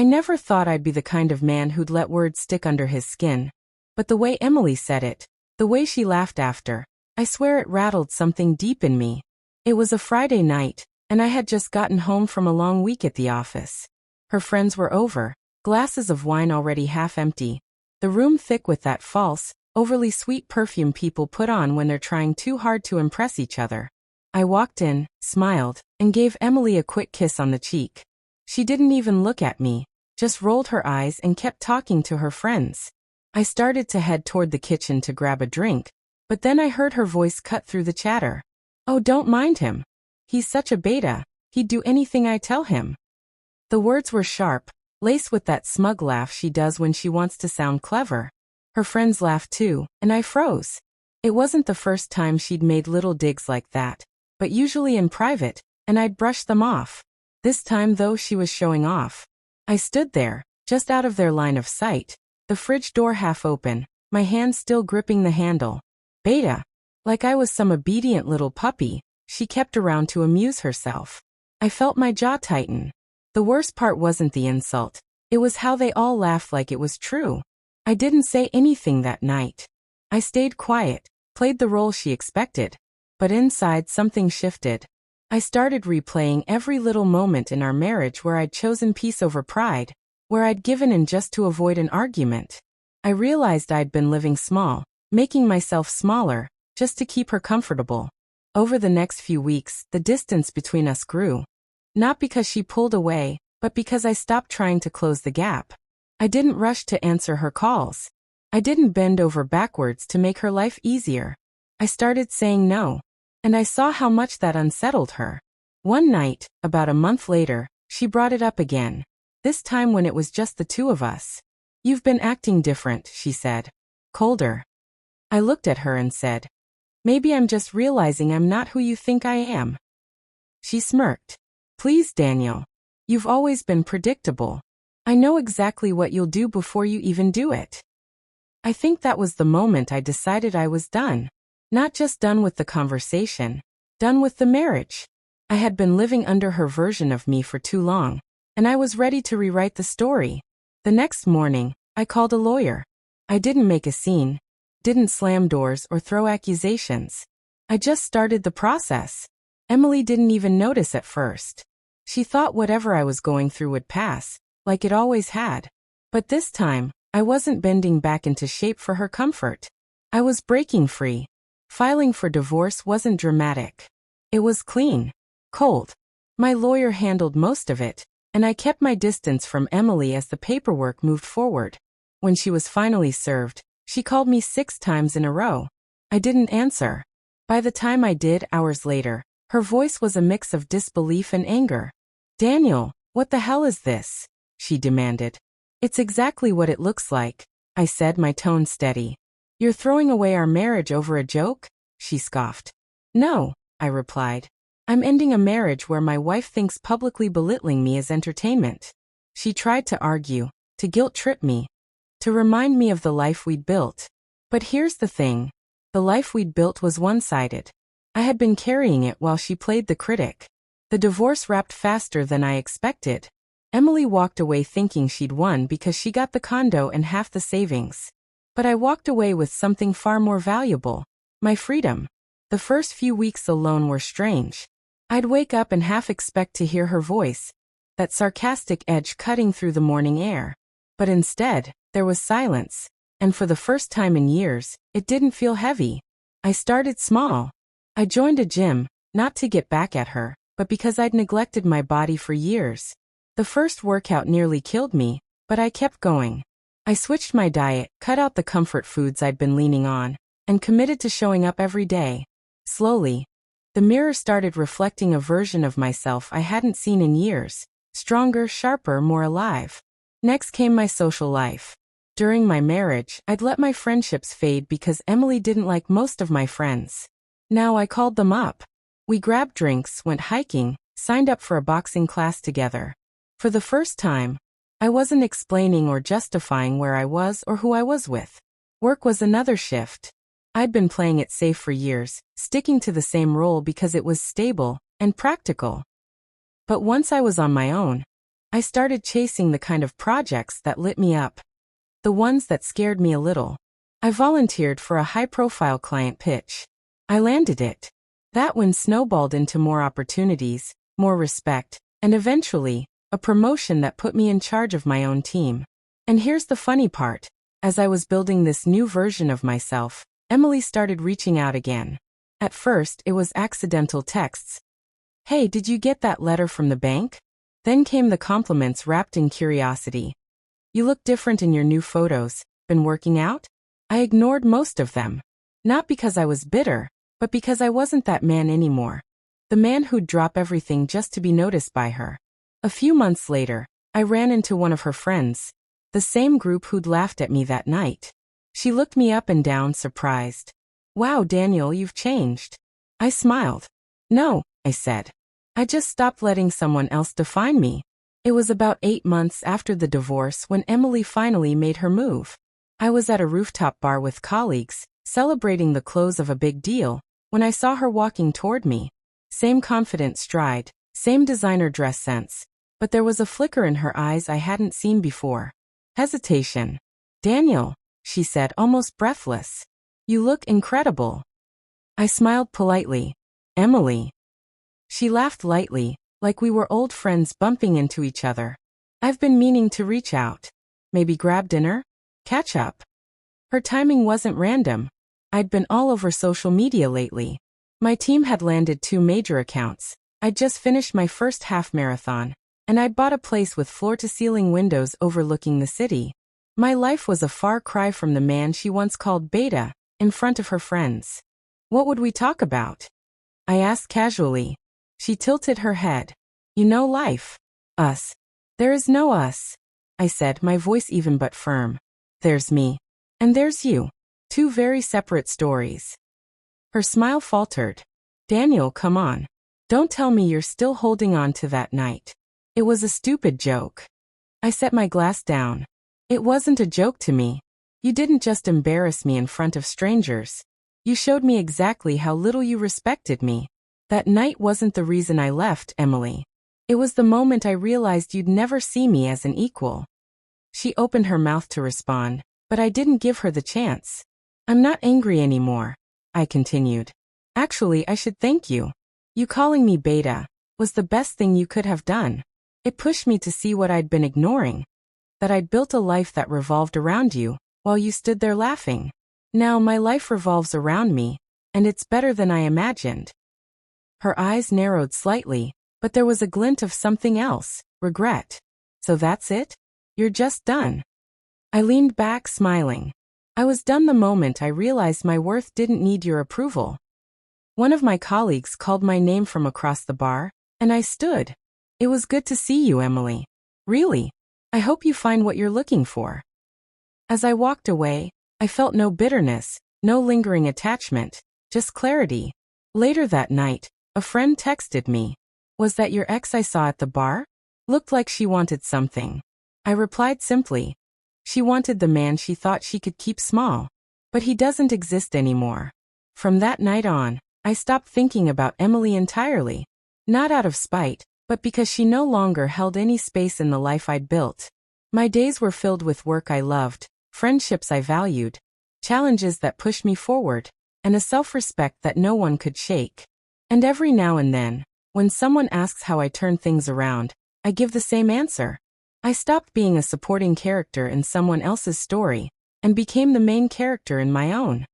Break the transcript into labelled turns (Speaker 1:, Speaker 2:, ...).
Speaker 1: never thought I'd be the kind of man who'd let words stick under his skin. But the way Emily said it, the way she laughed after, I swear it rattled something deep in me. It was a Friday night, and I had just gotten home from a long week at the office. Her friends were over, glasses of wine already half empty, the room thick with that false, overly sweet perfume people put on when they're trying too hard to impress each other. I walked in, smiled, and gave Emily a quick kiss on the cheek. She didn't even look at me, just rolled her eyes and kept talking to her friends. I started to head toward the kitchen to grab a drink, but then I heard her voice cut through the chatter. "Oh, don't mind him. He's such a beta, he'd do anything I tell him." The words were sharp, laced with that smug laugh she does when she wants to sound clever. Her friends laughed too, and I froze. It wasn't the first time she'd made little digs like that, but usually in private, and I'd brush them off. This time though she was showing off. I stood there, just out of their line of sight, the fridge door half open, my hand still gripping the handle. Beta. Like I was some obedient little puppy, she kept around to amuse herself. I felt my jaw tighten. The worst part wasn't the insult, it was how they all laughed like it was true. I didn't say anything that night. I stayed quiet, played the role she expected. But inside something shifted. I started replaying every little moment in our marriage where I'd chosen peace over pride, where I'd given in just to avoid an argument. I realized I'd been living small, making myself smaller, just to keep her comfortable. Over the next few weeks, the distance between us grew. Not because she pulled away, but because I stopped trying to close the gap. I didn't rush to answer her calls. I didn't bend over backwards to make her life easier. I started saying no. And I saw how much that unsettled her. One night, about a month later, she brought it up again. This time when it was just the two of us. "You've been acting different," she said. "Colder." I looked at her and said, "Maybe I'm just realizing I'm not who you think I am." She smirked. "Please, Daniel. You've always been predictable. I know exactly what you'll do before you even do it." I think that was the moment I decided I was done. Not just done with the conversation, done with the marriage. I had been living under her version of me for too long, and I was ready to rewrite the story. The next morning, I called a lawyer. I didn't make a scene, didn't slam doors or throw accusations. I just started the process. Emily didn't even notice at first. She thought whatever I was going through would pass, like it always had. But this time, I wasn't bending back into shape for her comfort. I was breaking free. Filing for divorce wasn't dramatic. It was clean, cold. My lawyer handled most of it, and I kept my distance from Emily as the paperwork moved forward. When she was finally served, she called me 6 times in a row. I didn't answer. By the time I did, hours later, her voice was a mix of disbelief and anger. "Daniel, what the hell is this?" she demanded. "It's exactly what it looks like," I said, my tone steady. "You're throwing away our marriage over a joke?" she scoffed. "No," I replied. "I'm ending a marriage where my wife thinks publicly belittling me is entertainment." She tried to argue, to guilt-trip me, to remind me of the life we'd built. But here's the thing. The life we'd built was one-sided. I had been carrying it while she played the critic. The divorce wrapped faster than I expected. Emily walked away thinking she'd won because she got the condo and half the savings. But I walked away with something far more valuable. My freedom. The first few weeks alone were strange. I'd wake up and half expect to hear her voice, that sarcastic edge cutting through the morning air. But instead, there was silence. And for the first time in years, it didn't feel heavy. I started small. I joined a gym, not to get back at her, but because I'd neglected my body for years. The first workout nearly killed me, but I kept going. I switched my diet, cut out the comfort foods I'd been leaning on, and committed to showing up every day. Slowly, the mirror started reflecting a version of myself I hadn't seen in years, stronger, sharper, more alive. Next came my social life. During my marriage, I'd let my friendships fade because Emily didn't like most of my friends. Now I called them up. We grabbed drinks, went hiking, signed up for a boxing class together. For the first time, I wasn't explaining or justifying where I was or who I was with. Work was another shift. I'd been playing it safe for years, sticking to the same role because it was stable and practical. But once I was on my own, I started chasing the kind of projects that lit me up. The ones that scared me a little. I volunteered for a high-profile client pitch. I landed it. That one snowballed into more opportunities, more respect, and eventually, a promotion that put me in charge of my own team. And here's the funny part. As I was building this new version of myself, Emily started reaching out again. At first, it was accidental texts. Hey, did you get that letter from the bank? Then came the compliments wrapped in curiosity. You look different in your new photos. Been working out? I ignored most of them. Not because I was bitter, but because I wasn't that man anymore. The man who'd drop everything just to be noticed by her. A few months later, I ran into one of her friends. The same group who'd laughed at me that night. She looked me up and down, surprised. Wow, Daniel, you've changed. I smiled. No, I said. I just stopped letting someone else define me. It was about 8 months after the divorce when Emily finally made her move. I was at a rooftop bar with colleagues, celebrating the close of a big deal, when I saw her walking toward me. Same confident stride, same designer dress sense, but there was a flicker in her eyes I hadn't seen before. Hesitation. Daniel, she said, almost breathless. You look incredible. I smiled politely. Emily. She laughed lightly, like we were old friends bumping into each other. I've been meaning to reach out. Maybe grab dinner? Catch up. Her timing wasn't random. I'd been all over social media lately. My team had landed 2 major accounts. I'd just finished my first half marathon, and I'd bought a place with floor-to-ceiling windows overlooking the city. My life was a far cry from the man she once called Beta, in front of her friends. What would we talk about? I asked casually. She tilted her head. You know life. Us. There is no us, I said, my voice even but firm. There's me. And there's you. 2 very separate stories. Her smile faltered. Daniel, come on. Don't tell me you're still holding on to that night. It was a stupid joke. I set my glass down. It wasn't a joke to me. You didn't just embarrass me in front of strangers. You showed me exactly how little you respected me. That night wasn't the reason I left, Emily. It was the moment I realized you'd never see me as an equal. She opened her mouth to respond, but I didn't give her the chance. I'm not angry anymore, I continued. Actually, I should thank you. You calling me Beta was the best thing you could have done. It pushed me to see what I'd been ignoring. That I'd built a life that revolved around you, while you stood there laughing. Now my life revolves around me, and it's better than I imagined. Her eyes narrowed slightly, but there was a glint of something else, regret. So that's it? You're just done. I leaned back, smiling. I was done the moment I realized my worth didn't need your approval. One of my colleagues called my name from across the bar, and I stood. It was good to see you, Emily. Really. I hope you find what you're looking for. As I walked away, I felt no bitterness, no lingering attachment, just clarity. Later that night, a friend texted me. Was that your ex I saw at the bar? Looked like she wanted something. I replied simply. She wanted the man she thought she could keep small. But he doesn't exist anymore. From that night on, I stopped thinking about Emily entirely. Not out of spite, but because she no longer held any space in the life I'd built. My days were filled with work I loved, friendships I valued, challenges that pushed me forward, and a self-respect that no one could shake. And every now and then, when someone asks how I turn things around, I give the same answer. I stopped being a supporting character in someone else's story, and became the main character in my own.